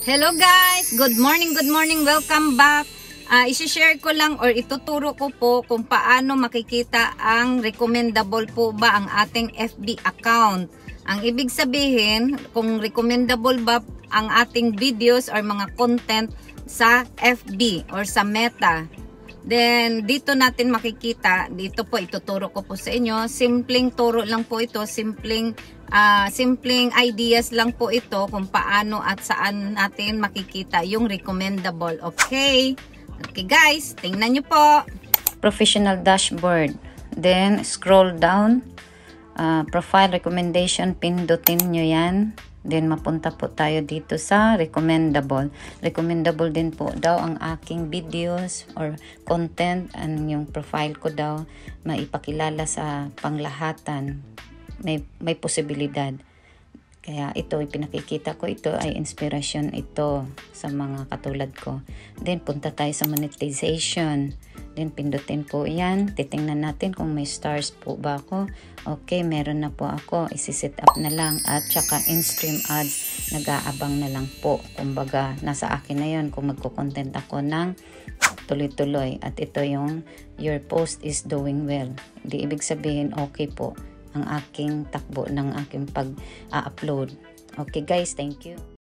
Hello guys! Good morning, welcome back. Isi-share ko lang or ituturo ko po kung paano makikita ang recommendable po ba ang ating FB account. Ang ibig sabihin, kung recommendable ba ang ating videos or mga content sa FB or sa Meta. Then, dito natin makikita, dito po ituturo ko po sa inyo. Simpleng turo lang po ito, simpleng ideas lang po ito kung paano at saan natin makikita yung recommendable. Okay? Okay guys, tingnan nyo po. Professional dashboard. Then, scroll down. Profile recommendation, pindutin nyo yan. Then, mapunta po tayo dito sa recommendable. Recommendable din po daw ang aking videos or content. Yung profile ko daw maipakilala sa panglahatan. May posibilidad. Kaya ito, pinakikita ko, ito ay inspiration ito sa mga katulad ko. Then, punta tayo sa monetization. Then, pindutin po yan. Titingnan natin kung may stars po ba ako. Okay, meron na po ako. Isi-set up na lang. At saka in-stream ads, nag-aabang na lang po. Kumbaga, nasa akin na yun kung magko-content ako ng tuloy-tuloy. At ito yung, your post is doing well. Di ibig sabihin, okay po ang aking takbo ng aking pag-upload. Okay guys, thank you.